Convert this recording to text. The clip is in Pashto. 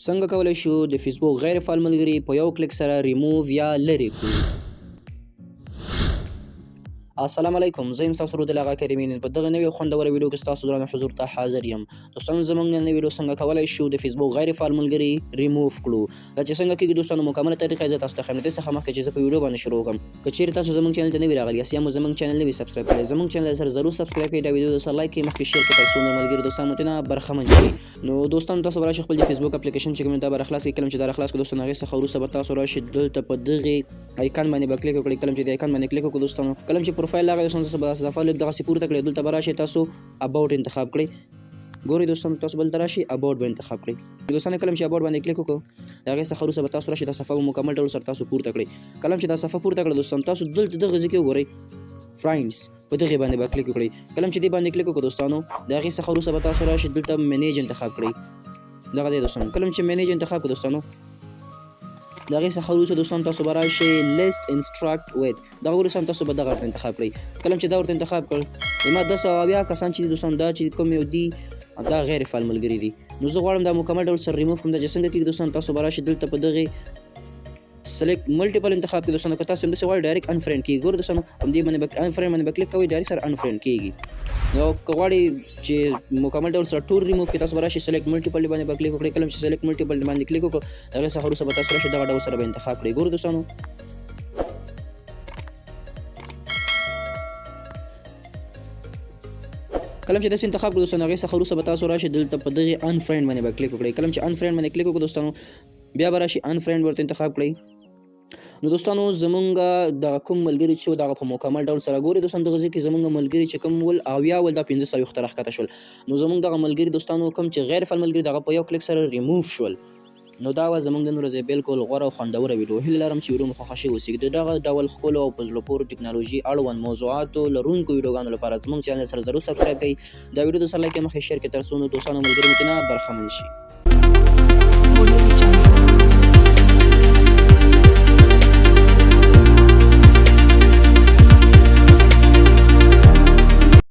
څنګه کولی شو د فیسبوک غیر فعال ملګري په یو کلیک سره ریموو یا لرې کړو. السلام علیکم، زه یم ستاسو ورور دلغه کریمین. په دغه نوې خوندوره ویډیو کې ستاسو درانه حضور ته حاضر یم. دوستانو زموږ نن ویډیو څنګه کولی شو د فیسبوک غیر فعال ملګري ریموو کړو. دا چې څنګه کېږي دوستانو مکمله طریقه زه تاسو ته ښیم. څخه مخکې چې زه په ویډیو باندې شروع وکړم، که چیرې تاسو زموږ چینل ته نوي راغلي یاست یا مو زموږ چینل نوي سبسکرایب کړی، زموږ چینل سره ضرور سبسکرایب کړئ. دا ویډیو سره لایک کړئ، مخکې شیر کړئ ترڅو نور ملګري دوستان مو ترې برخمن شي. نو دوستانو تاسو به راشئ خپل د فیسبوک اپلیکیشن چې کوم دا به راخلاص کړئ. کله چې دا راخلاص کړئ دوستانو هغې څخه وروسته به تاسو راشئ دلته په دغې آیکن باندې به کلیک وکړئ. کله چې د آیکن باندې کلیک وکړو دوستانو، کله چې پروفایل راغلی دوستانو تاسو به صفحه لیک دغسې پورته کړئ. دلته به راشئ تاسو اباوټ انتخاب کړئ. ګورئ دوستانو تاسو بل ته راشئ اباوټ به انتخاب کړئ. دوستانو کله چې اباوټ باندې کلیک وکړو د هغې څخه وروسته به تاسو راشئ دا صفحه به مکمل ډول سره تاسو پورته کړئ. کله چې دا صفحه پورته کړئ دوستانو تاسو دلته دغه ځای کې وګورئ فرینډز، په دغې باندې به کلیک وکړئ. کله چې دې باندې کلیک وکړو دوستانو د هغې څخه وروسته به تاسو راشئ دلته مینیج انتخاب کړئ. دغه دی دوستانو. کله چې مینیج انتخاب کړو دوستانو د هغې څخه وروسته دوستانو تاسو به راشئ لیست انسټراکټ ویت، دغه وروسته هم تاسو به دغه ورته انتخاب کړئ. کله چې دا ورته انتخاب کړ زما 200 کسان چې دي دوستانو دا چې کوم یو دي دا غیر فعال ملګري دي. نو زه غواړم دا مکمل ډول سره ریموو کړم. دا چې څنګه کېږي دوستانو تاسو به راشئ دلته په دغې سلیکټ ملټیپل انتخاب کې دوستانو که تاسو همداسې غواړئ ډایرکټ انفرینډ کېږي. ګوره دوستانو همدې باندې به انفرینډ باندې به کلیک کوئ ډایرکټ سره انفرینډ کېږي. نو که غواړئ چې مکمل ډول سره ټول ریموو کړئ تاسو به راشئ سلیکټ ملټیپل باندې به کلیک وکړئ. کله چې سلیکټ ملټیپل باندې کلیک وکړو د هغې څخه وروسته به تاسو راشئ دغه ډول سره به انتخاب کړئ. ګوره دوستانو کله چې داسې انتخاب کړو دوستانو هغې څخه وروسته به تاسو راشئ دلته په دغې انفرینډ باندې به کلیک وکړئ. کله چې انفرینډ باندې کلیک وکړو دوستانو بیا به راشئ انفرینډ ورته انتخاب کړئ. نو دوستانو زمونږ دغه کوم ملګري چې دغه په مکمل ډول سره ګورئ دوستانو دغه ځای کې زمونږ ملګري چې کوم ول 80 ول دا 500 راښکته شول. نو زمونږ دغه ملګري دوستانو کوم چې غیر فعال ملګري دغه په یو کلیک سره ریموو شول. نو دا وه زموږ نن ورځې بالکل غوره او خوندوره ویډیو. هیله لرم چې ویډیو مو خوښه شوې اوسي. د دغه ډول ښکلو او په زړه پورې ټکنالوژي اړوند موضوعاتو لرونکو ویډیوګانو لپاره زموږ چینل سره ضرور سبسکرایب کړئ. دا ویډیو د سره لایک کړئ، مخکې شیر کړئ ترڅو نو دوستانو ملګري مو ترې برخمن شي.